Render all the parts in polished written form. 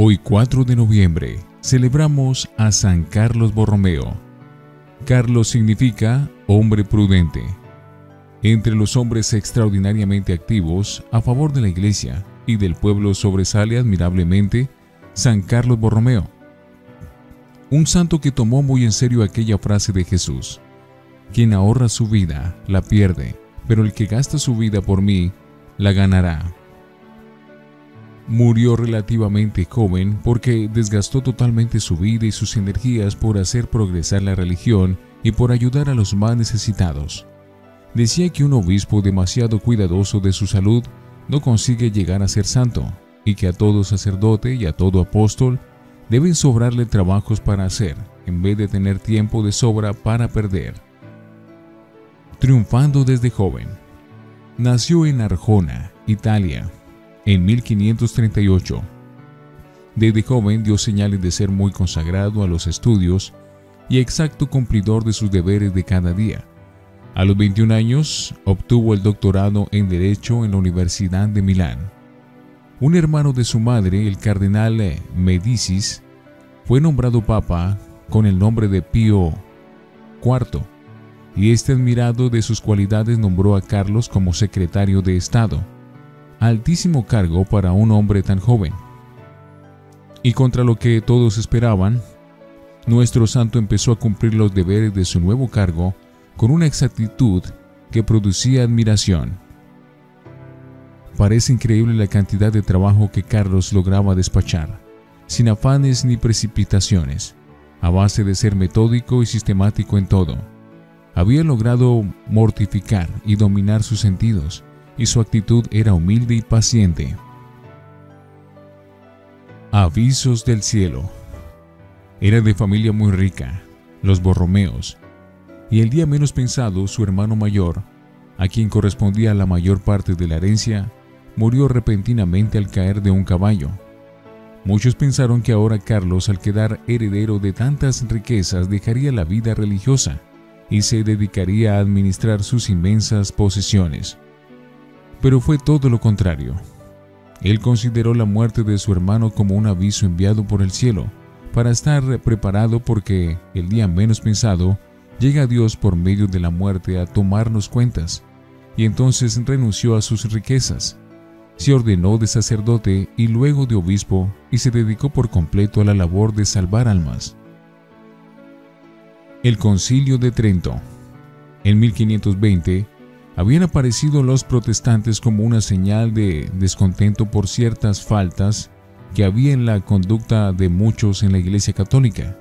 Hoy 4 de noviembre celebramos a San Carlos Borromeo. Carlos significa hombre prudente. Entre los hombres extraordinariamente activos a favor de la Iglesia y del pueblo sobresale admirablemente San Carlos Borromeo, un santo que tomó muy en serio aquella frase de Jesús: quien ahorra su vida la pierde, pero el que gasta su vida por mí la ganará. Murió relativamente joven porque desgastó totalmente su vida y sus energías por hacer progresar la religión y por ayudar a los más necesitados. Decía que un obispo demasiado cuidadoso de su salud no consigue llegar a ser santo, y que a todo sacerdote y a todo apóstol deben sobrarle trabajos para hacer, en vez de tener tiempo de sobra para perder. Triunfando desde joven. Nació en Arjona, Italia, en 1538. Desde joven dio señales de ser muy consagrado a los estudios y exacto cumplidor de sus deberes de cada día. A los 21 años obtuvo el doctorado en Derecho en la Universidad de Milán. Un hermano de su madre, el cardenal Médicis, fue nombrado papa con el nombre de Pío IV, y este, admirado de sus cualidades, nombró a Carlos como secretario de Estado, altísimo cargo para un hombre tan joven. Y contra lo que todos esperaban, nuestro santo empezó a cumplir los deberes de su nuevo cargo con una exactitud que producía admiración. Parece increíble la cantidad de trabajo que Carlos lograba despachar, sin afanes ni precipitaciones, a base de ser metódico y sistemático en todo. Había logrado mortificar y dominar sus sentidos, y su actitud era humilde y paciente. Avisos del cielo. Era de familia muy rica, los Borromeos, y el día menos pensado, su hermano mayor, a quien correspondía la mayor parte de la herencia, murió repentinamente al caer de un caballo. Muchos pensaron que ahora Carlos, al quedar heredero de tantas riquezas, dejaría la vida religiosa y se dedicaría a administrar sus inmensas posesiones. Pero fue todo lo contrario. Él consideró la muerte de su hermano como un aviso enviado por el cielo, para estar preparado porque el día menos pensado llega Dios por medio de la muerte a tomarnos cuentas, y entonces renunció a sus riquezas. Se ordenó de sacerdote y luego de obispo y se dedicó por completo a la labor de salvar almas. El Concilio de Trento. En 1520 habían aparecido los protestantes como una señal de descontento por ciertas faltas que había en la conducta de muchos en la Iglesia Católica.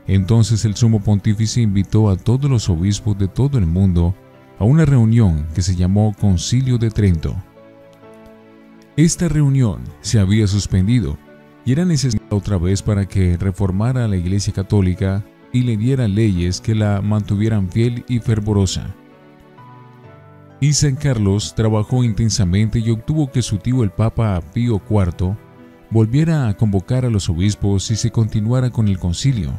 Entonces el sumo pontífice invitó a todos los obispos de todo el mundo a una reunión que se llamó Concilio de Trento. Esta reunión se había suspendido y era necesaria otra vez para que reformara a la Iglesia Católica y le diera leyes que la mantuvieran fiel y fervorosa. Y San Carlos trabajó intensamente y obtuvo que su tío el Papa Pío IV volviera a convocar a los obispos y se continuara con el concilio.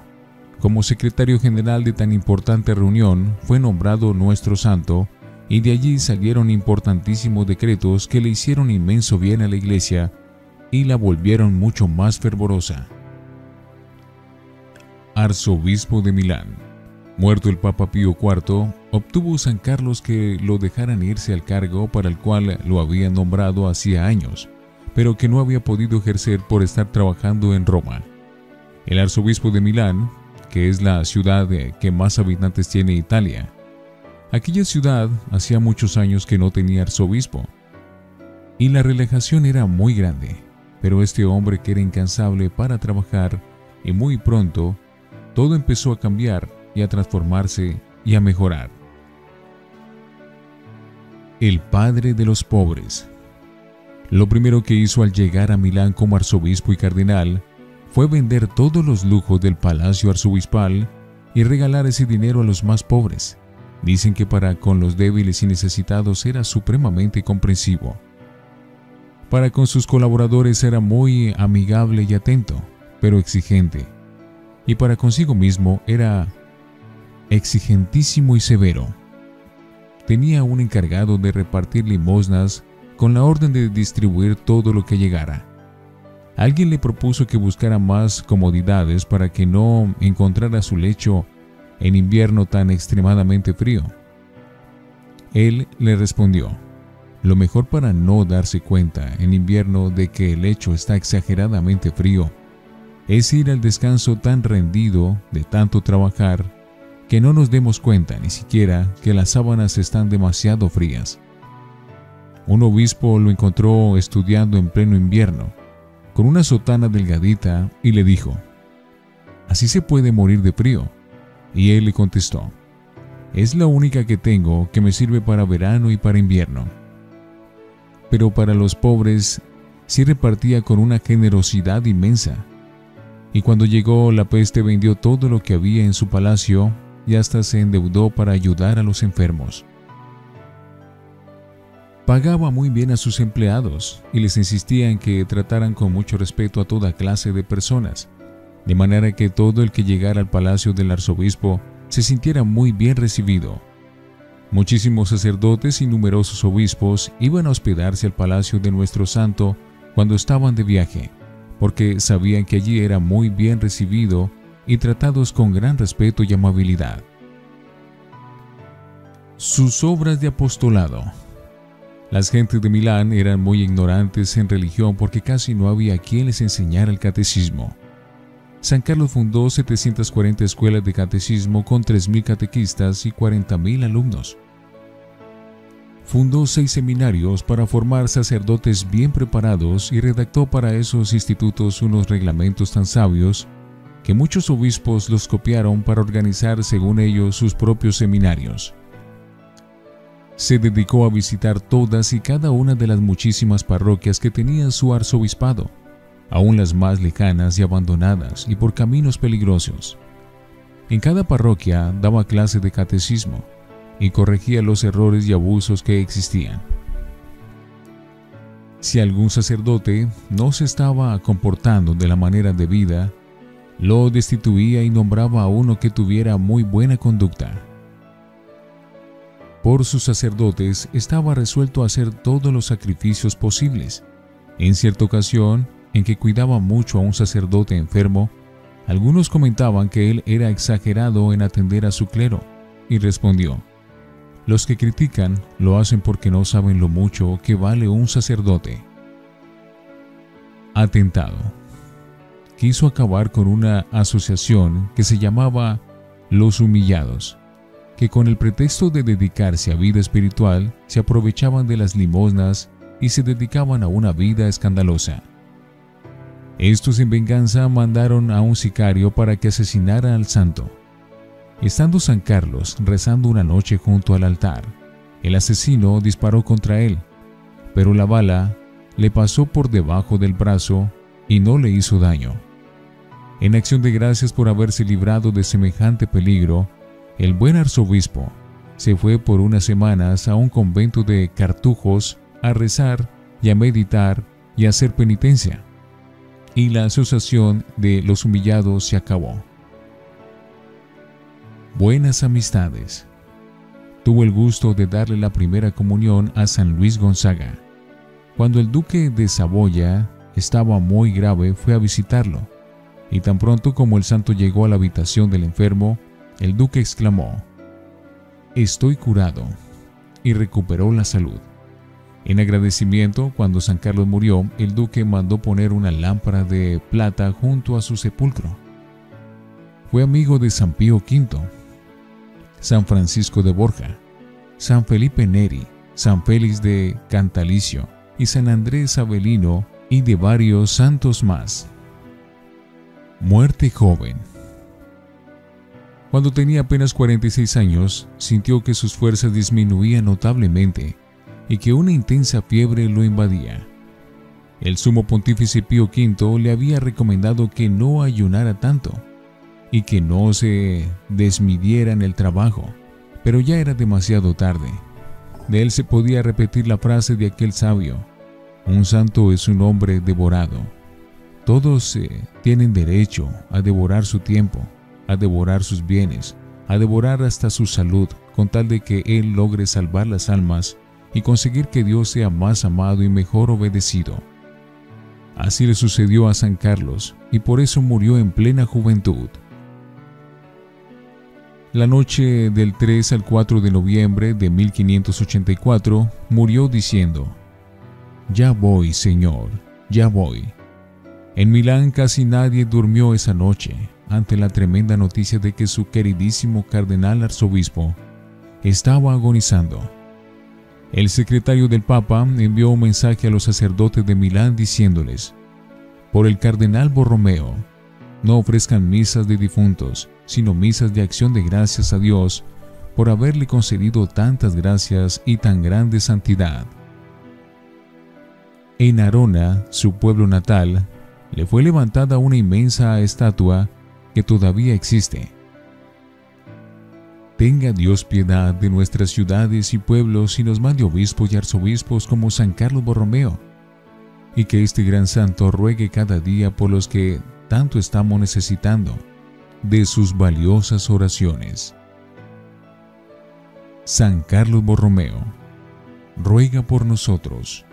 Como secretario general de tan importante reunión fue nombrado nuestro santo, y de allí salieron importantísimos decretos que le hicieron inmenso bien a la Iglesia y la volvieron mucho más fervorosa. Arzobispo de Milán. Muerto el Papa Pío IV, obtuvo San Carlos que lo dejaran irse al cargo para el cual lo habían nombrado hacía años, pero que no había podido ejercer por estar trabajando en Roma. El arzobispo de Milán, que es la ciudad que más habitantes tiene Italia. Aquella ciudad hacía muchos años que no tenía arzobispo, y la relegación era muy grande, pero este hombre que era incansable para trabajar, y muy pronto, todo empezó a cambiar y a transformarse y a mejorar. El padre de los pobres. Lo primero que hizo al llegar a Milán como arzobispo y cardenal fue vender todos los lujos del palacio arzobispal y regalar ese dinero a los más pobres. Dicen que para con los débiles y necesitados era supremamente comprensivo. Para con sus colaboradores era muy amigable y atento, pero exigente. Y para consigo mismo era exigentísimo y severo. Tenía un encargado de repartir limosnas con la orden de distribuir todo lo que llegara. Alguien le propuso que buscara más comodidades para que no encontrara su lecho en invierno tan extremadamente frío. Él le respondió: lo mejor para no darse cuenta en invierno de que el lecho está exageradamente frío es ir al descanso tan rendido de tanto trabajar que no nos demos cuenta ni siquiera que las sábanas están demasiado frías. Un obispo lo encontró estudiando en pleno invierno, con una sotana delgadita, y le dijo: ¿así se puede morir de frío? Y él le contestó: es la única que tengo que me sirve para verano y para invierno. Pero para los pobres sí repartía con una generosidad inmensa. Y cuando llegó la peste vendió todo lo que había en su palacio y hasta se endeudó para ayudar a los enfermos. Pagaba muy bien a sus empleados y les insistía en que trataran con mucho respeto a toda clase de personas, de manera que todo el que llegara al palacio del arzobispo se sintiera muy bien recibido. Muchísimos sacerdotes y numerosos obispos iban a hospedarse al palacio de nuestro santo cuando estaban de viaje, porque sabían que allí era muy bien recibido y tratados con gran respeto y amabilidad. Sus obras de apostolado. Las gentes de Milán eran muy ignorantes en religión porque casi no había quien les enseñara el catecismo. San Carlos fundó 740 escuelas de catecismo con 3.000 catequistas y 40.000 alumnos. Fundó 6 seminarios para formar sacerdotes bien preparados y redactó para esos institutos unos reglamentos tan sabios que muchos obispos los copiaron para organizar según ellos sus propios seminarios. Se dedicó a visitar todas y cada una de las muchísimas parroquias que tenía su arzobispado, aún las más lejanas y abandonadas y por caminos peligrosos. En cada parroquia daba clase de catecismo y corregía los errores y abusos que existían. Si algún sacerdote no se estaba comportando de la manera debida, lo destituía y nombraba a uno que tuviera muy buena conducta. Por sus sacerdotes estaba resuelto a hacer todos los sacrificios posibles. En cierta ocasión, en que cuidaba mucho a un sacerdote enfermo, algunos comentaban que él era exagerado en atender a su clero, y respondió: los que critican lo hacen porque no saben lo mucho que vale un sacerdote. Atentado. Quiso acabar con una asociación que se llamaba Los Humillados, que con el pretexto de dedicarse a vida espiritual se aprovechaban de las limosnas y se dedicaban a una vida escandalosa. Estos en venganza mandaron a un sicario para que asesinara al santo. Estando San Carlos rezando una noche junto al altar, el asesino disparó contra él, pero la bala le pasó por debajo del brazo y no le hizo daño. En acción de gracias por haberse librado de semejante peligro, el buen arzobispo se fue por unas semanas a un convento de cartujos a rezar y a meditar y a hacer penitencia, y la asociación de los humillados se acabó. Buenas amistades. Tuvo el gusto de darle la primera comunión a San Luis Gonzaga. Cuando el duque de Saboya estaba muy grave, fue a visitarlo, y tan pronto como el santo llegó a la habitación del enfermo, el duque exclamó: «Estoy curado», y recuperó la salud. En agradecimiento, cuando San Carlos murió, el duque mandó poner una lámpara de plata junto a su sepulcro. Fue amigo de San Pío V, San Francisco de Borja, San Felipe Neri, San Félix de Cantalicio y San Andrés Avelino, y de varios santos más. Muerte joven. Cuando tenía apenas 46 años, sintió que sus fuerzas disminuían notablemente y que una intensa fiebre lo invadía. El sumo pontífice Pío V le había recomendado que no ayunara tanto y que no se desmidiera en el trabajo, pero ya era demasiado tarde. De él se podía repetir la frase de aquel sabio: un santo es un hombre devorado. Todos tienen derecho a devorar su tiempo, a devorar sus bienes, a devorar hasta su salud, con tal de que él logre salvar las almas y conseguir que Dios sea más amado y mejor obedecido. Así le sucedió a San Carlos, y por eso murió en plena juventud. La noche del 3 al 4 de noviembre de 1584 murió diciendo: «Ya voy, Señor, ya voy». En Milán casi nadie durmió esa noche ante la tremenda noticia de que su queridísimo cardenal arzobispo estaba agonizando. El secretario del Papa envió un mensaje a los sacerdotes de Milán diciéndoles: «Por el cardenal Borromeo, no ofrezcan misas de difuntos, sino misas de acción de gracias a Dios por haberle concedido tantas gracias y tan grande santidad». En Arona, su pueblo natal, le fue levantada una inmensa estatua que todavía existe. Tenga Dios piedad de nuestras ciudades y pueblos y nos mande obispos y arzobispos como San Carlos Borromeo, y que este gran santo ruegue cada día por los que tanto estamos necesitando de sus valiosas oraciones. San Carlos Borromeo, ruega por nosotros.